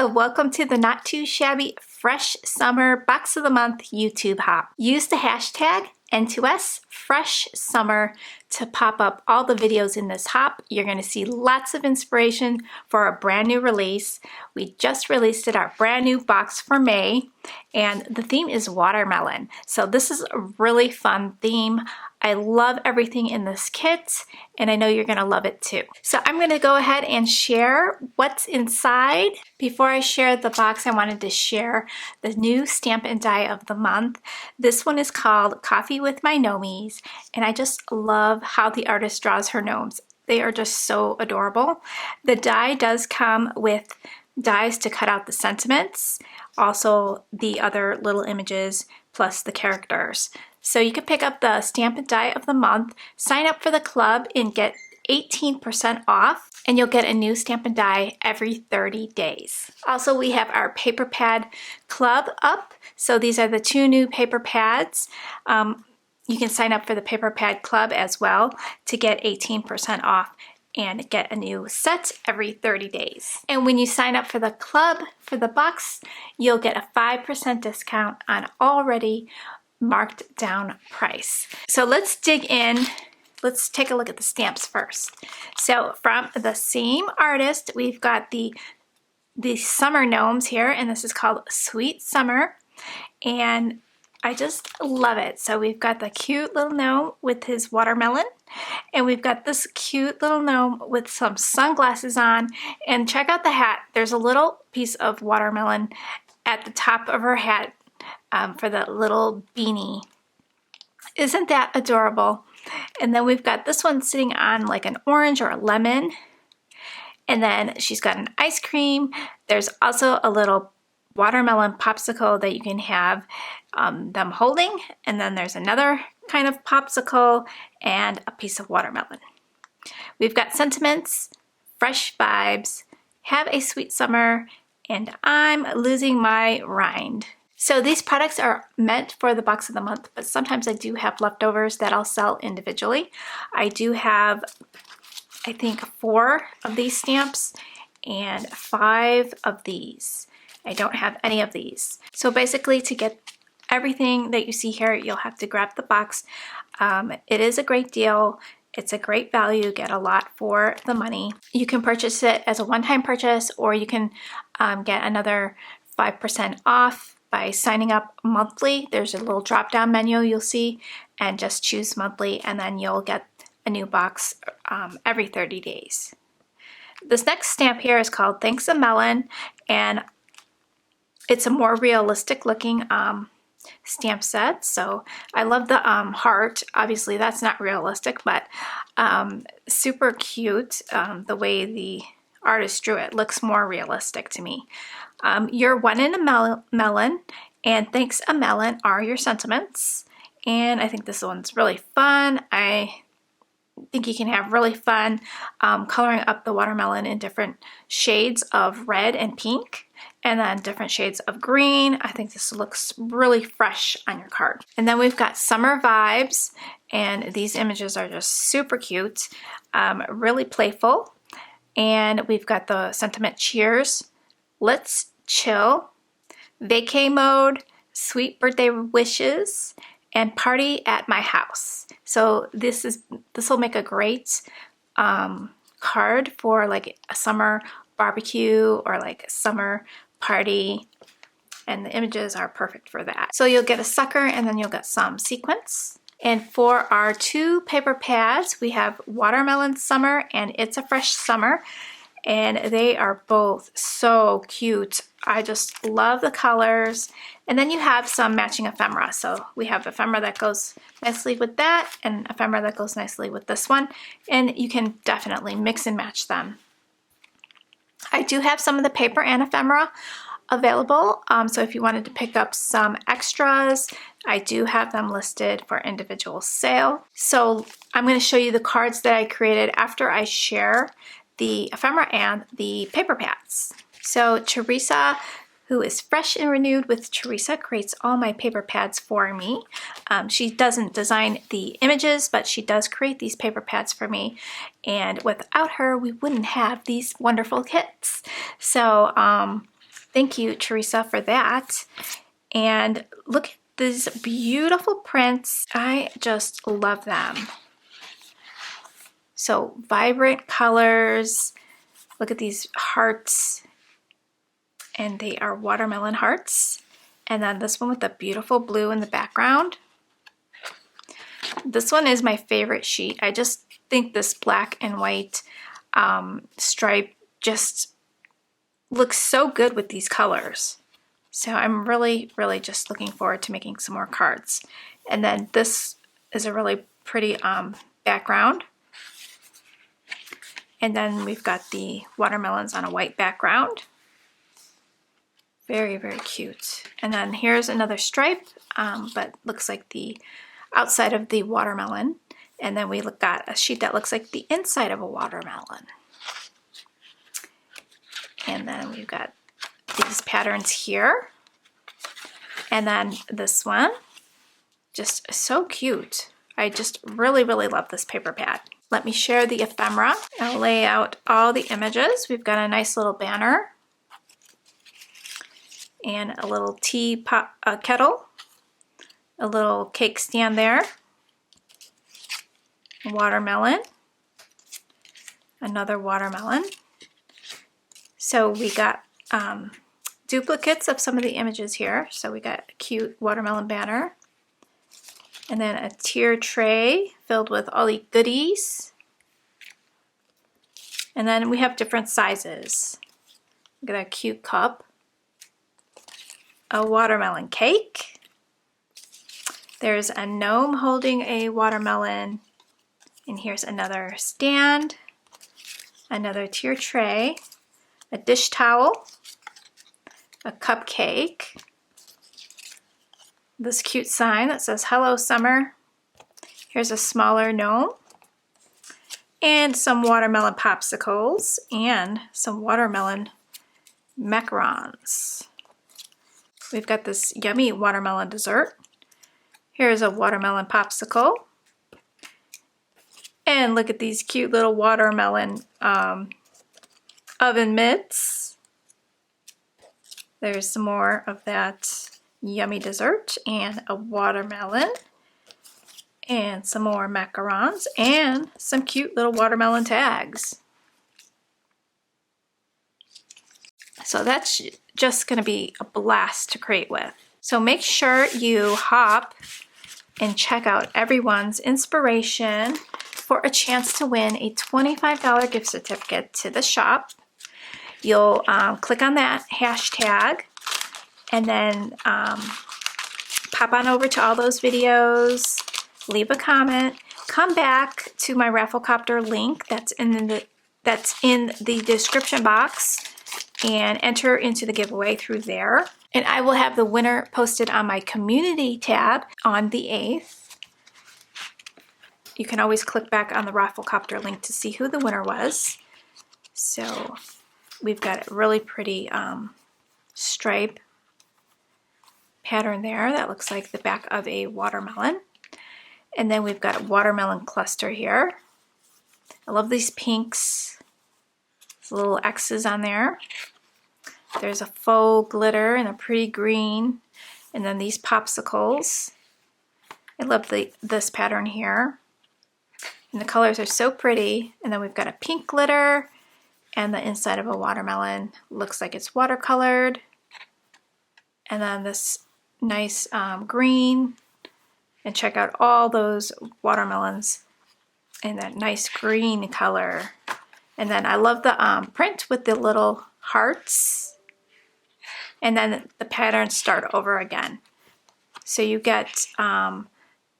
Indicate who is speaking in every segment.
Speaker 1: Welcome to the Not Too Shabby Fresh Summer Box of the Month YouTube hop. Use the hashtag N2S Fresh Summer to pop up all the videos in this hop. You're going to see lots of inspiration for a brand new release. We just released our brand new box for May, and the theme is watermelon. So this is a really fun theme. I love everything in this kit, and I know you're gonna love it too. So I'm gonna go ahead and share what's inside. Before I share the box, I wanted to share the new stamp and die of the month. This one is called Coffee with My Gnomies, and I just love how the artist draws her gnomes. They are just so adorable. The die does come with dies to cut out the sentiments, also the other little images, plus the characters. So you can pick up the Stamp and Die of the Month, sign up for the club and get 18% off, and you'll get a new Stamp and Die every 30 days. Also, we have our paper pad club up. So these are the 2 new paper pads. You can sign up for the paper pad club as well to get 18% off and get a new set every 30 days. And when you sign up for the club, for the box, you'll get a 5% discount on already marked down price. So let's dig in. Let's take a look at the stamps first. So from the same artist, we've got the summer gnomes here, and this is called Sweet Summer, and I just love it. So we've got the cute little gnome with his watermelon, and we've got this cute little gnome with some sunglasses on, and check out the hat. There's a little piece of watermelon at the top of her hat for the little beanie. Isn't that adorable? And then we've got this one sitting on like an orange or a lemon, and then she's got an ice cream. There's also a little watermelon popsicle that you can have them holding, and then there's another kind of popsicle and a piece of watermelon. We've got sentiments, fresh vibes, have a sweet summer, and I'm losing my rind. So these products are meant for the box of the month, but sometimes I do have leftovers that I'll sell individually. I do have, I think, 4 of these stamps and 5 of these. I don't have any of these. So basically, to get everything that you see here, you'll have to grab the box. It is a great deal. It's a great value. Get a lot for the money. You can purchase it as a one-time purchase, or you can get another 5% off by signing up monthly. There's a little drop-down menu you'll see, and just choose monthly, and then you'll get a new box every 30 days. This next stamp here is called Thanks a Melon, and it's a more realistic looking stamp set. So I love the heart. Obviously that's not realistic, but super cute. The way the artist drew it looks more realistic to me. You're one in a melon, and thanks a melon are your sentiments. And I think this one's really fun. I think you can have really fun coloring up the watermelon in different shades of red and pink, and then different shades of green. I think this looks really fresh on your card. And then we've got summer vibes, and these images are just super cute, really playful. And we've got the sentiment cheers, let's chill, vacay mode, sweet birthday wishes, and party at my house. So this will make a great card for like a summer barbecue or like a summer party, and the images are perfect for that. So you'll get a sucker, and then you'll get some sequins. And for our 2 paper pads, we have Watermelon Summer and It's a Fresh Summer, and they are both so cute. I just love the colors. And then you have some matching ephemera. So we have ephemera that goes nicely with that, and ephemera that goes nicely with this one, and you can definitely mix and match them. I do have some of the paper and ephemera available, so if you wanted to pick up some extras, I do have them listed for individual sale. So I'm going to show you the cards that I created after I share the ephemera and the paper pads. So Teresa, who is fresh and renewed with Teresa, creates all my paper pads for me. She doesn't design the images, but she does create these paper pads for me. And without her, we wouldn't have these wonderful kits. So Thank you, Teresa, for that. And look at these beautiful prints. I just love them. So vibrant colors. Look at these hearts. And they are watermelon hearts. And then this one with the beautiful blue in the background. This one is my favorite sheet. I just think this black and white stripe just looks so good with these colors. So I'm really, really just looking forward to making some more cards. And then this is a really pretty background. And then we've got the watermelons on a white background. Very, very cute. And then here's another stripe, but looks like the outside of the watermelon. And then we got a sheet that looks like the inside of a watermelon. And then we've got these patterns here. And then this one, just so cute. I just really, really love this paper pad. Let me share the ephemera. I'll lay out all the images. We've got a nice little banner and a little tea pot, kettle, a little cake stand there, a watermelon, another watermelon. So we got duplicates of some of the images here. So we got a cute watermelon banner, and then a tier tray filled with all the goodies. And then we have different sizes. Look at that cute cup. A watermelon cake. There's a gnome holding a watermelon. And here's another stand. Another tier tray. A dish towel. A cupcake. This cute sign that says "Hello Summer." Here's a smaller gnome. And some watermelon popsicles and some watermelon macarons. We've got this yummy watermelon dessert. Here's a watermelon popsicle. And look at these cute little watermelon oven mitts. There's some more of that yummy dessert and a watermelon and some more macarons and some cute little watermelon tags. So that's just going to be a blast to create with. So make sure you hop and check out everyone's inspiration for a chance to win a $25 gift certificate to the shop. You'll click on that hashtag and then pop on over to all those videos, leave a comment, come back to my Rafflecopter link that's in the description box and enter into the giveaway through there. And I will have the winner posted on my community tab on the 8th. You can always click back on the Rafflecopter link to see who the winner was. So we've got a really pretty stripe pattern there that looks like the back of a watermelon. And then we've got a watermelon cluster here. I love these pinks. There's little X's on there. There's a faux glitter and a pretty green. And then these popsicles. I love this pattern here. And the colors are so pretty. And then we've got a pink glitter. And the inside of a watermelon looks like it's watercolored. And then this nice green. And check out all those watermelons in that nice green color. And then I love the print with the little hearts. And then the patterns start over again. So you get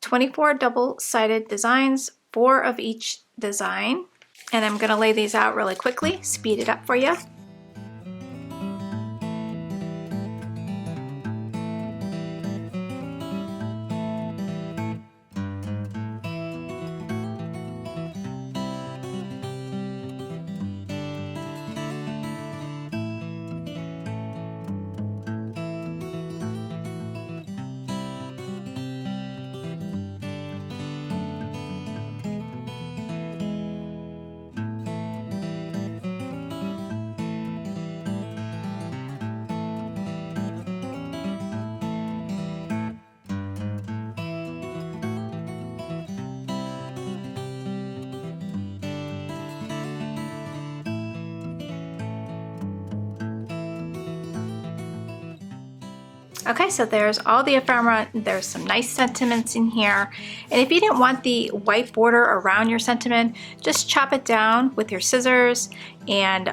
Speaker 1: 24 double-sided designs, 4 of each design. And I'm going to lay these out really quickly, speed it up for you. Okay, so there's all the ephemera. There's some nice sentiments in here. And if you didn't want the white border around your sentiment, just chop it down with your scissors and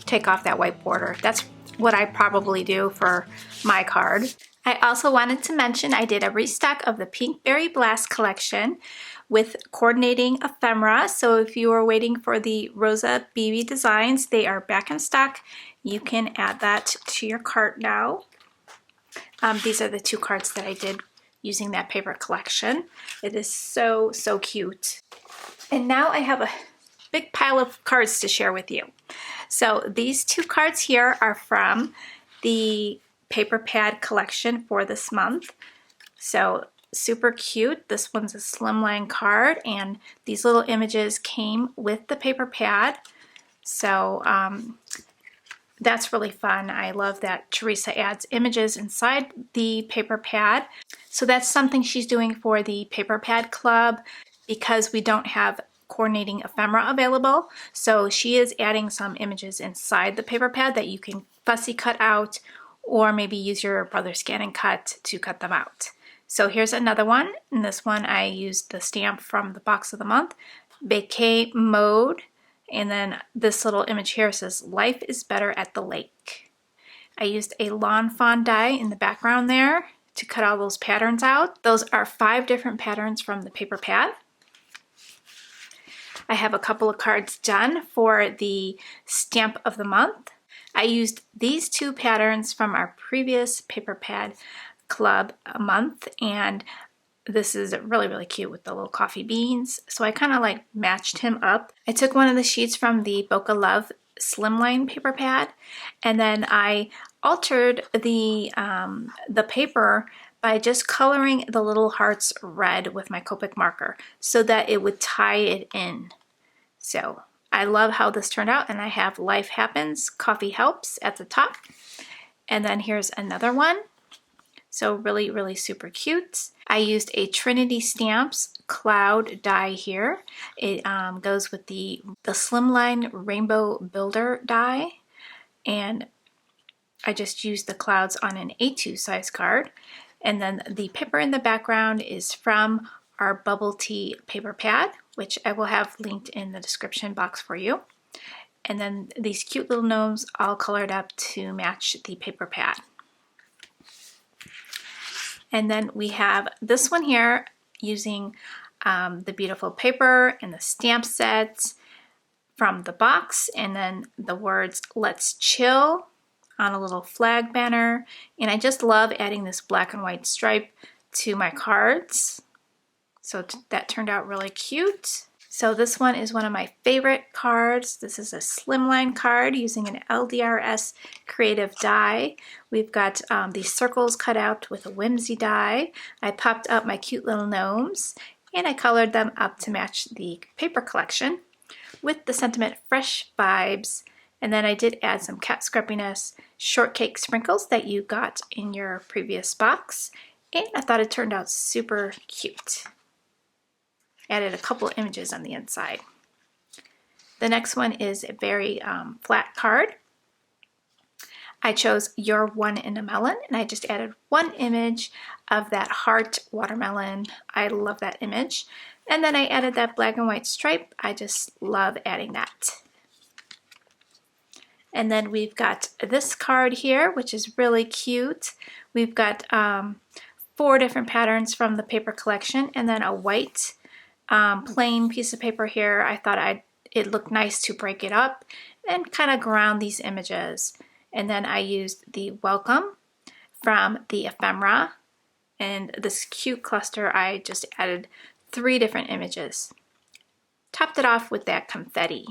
Speaker 1: take off that white border. That's what I probably do for my card. I also wanted to mention I did a restock of the Pink Berry Blast collection with coordinating ephemera. So if you are waiting for the Rosa BB designs, they are back in stock. You can add that to your cart now. These are the 2 cards that I did using that paper collection. It is so, so cute. And now I have a big pile of cards to share with you. So these 2 cards here are from the paper pad collection for this month. So super cute. This one's a Slimline Card, and these little images came with the paper pad. So that's really fun. I love that Teresa adds images inside the paper pad. So that's something she's doing for the paper pad club because we don't have coordinating ephemera available. So she is adding some images inside the paper pad that you can fussy cut out or maybe use your brother scan and cut to cut them out. So here's another one. In this one I used the stamp from the box of the month, Vacay Mode. And then this little image here says, "Life is better at the lake." I used a lawn fawn die in the background there to cut all those patterns out. Those are 5 different patterns from the paper pad. I have a couple of cards done for the stamp of the month. I used these 2 patterns from our previous paper pad club month, and this is really, really cute with the little coffee beans. So I kind of like matched him up. I took one of the sheets from the Bokeh Love Slimline paper pad, and then I altered the paper by just coloring the little hearts red with my Copic marker so that it would tie it in. So I love how this turned out, and I have Life Happens, Coffee Helps at the top. And then here's another one. So really, really super cute. I used a Trinity Stamps cloud die here. It goes with the Slimline Rainbow Builder die. And I just used the clouds on an A2 size card. And then the paper in the background is from our Bubble Tea paper pad, which I will have linked in the description box for you. And then these cute little gnomes all colored up to match the paper pad. And then we have this one here using the beautiful paper and the stamp sets from the box, and then the words "Let's Chill" on a little flag banner. And I just love adding this black and white stripe to my cards. So that turned out really cute. So this one is one of my favorite cards. This is a Slimline card using an LDRS creative die. We've got these circles cut out with a whimsy die. I popped up my cute little gnomes and I colored them up to match the paper collection with the sentiment Fresh Vibes. And then I did add some cat scrubbiness shortcake sprinkles that you got in your previous box. And I thought it turned out super cute. Added a couple images on the inside. The next one is a very flat card. I chose You're One in a Melon, and I just added 1 image of that heart watermelon. I love that image. And then I added that black and white stripe. I just love adding that. And then we've got this card here, which is really cute. We've got 4 different patterns from the paper collection, and then a white plain piece of paper here. I thought it looked nice to break it up and kind of ground these images. And then I used the welcome from the ephemera, and this cute cluster I just added 3 different images. Topped it off with that confetti.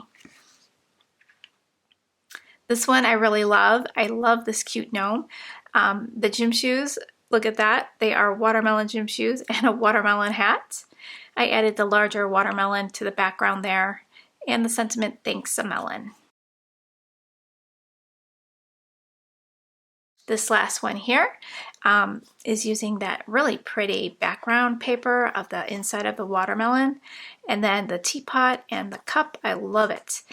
Speaker 1: This one I really love. I love this cute gnome. The gym shoes, look at that. They are watermelon gym shoes and a watermelon hat. I added the larger watermelon to the background there, and the sentiment Thanks a Melon. This last one here is using that really pretty background paper of the inside of the watermelon, and then the teapot and the cup. I love it.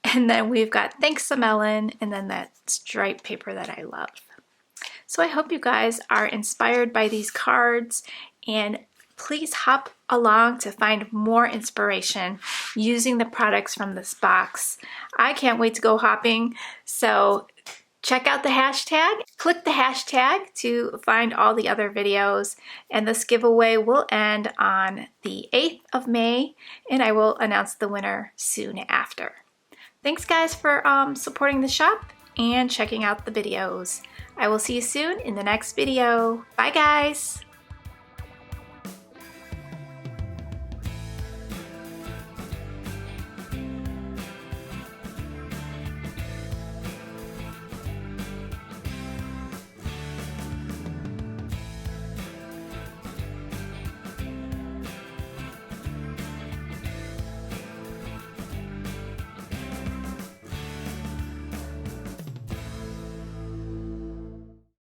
Speaker 1: And then we've got Thanks a Melon, and then that stripe paper that I love. So I hope you guys are inspired by these cards, and please hop along to find more inspiration using the products from this box. I can't wait to go hopping, so check out the hashtag. Click the hashtag to find all the other videos, and this giveaway will end on the 8th of May, and I will announce the winner soon after. Thanks guys for supporting the shop and checking out the videos. I will see you soon in the next video. Bye guys!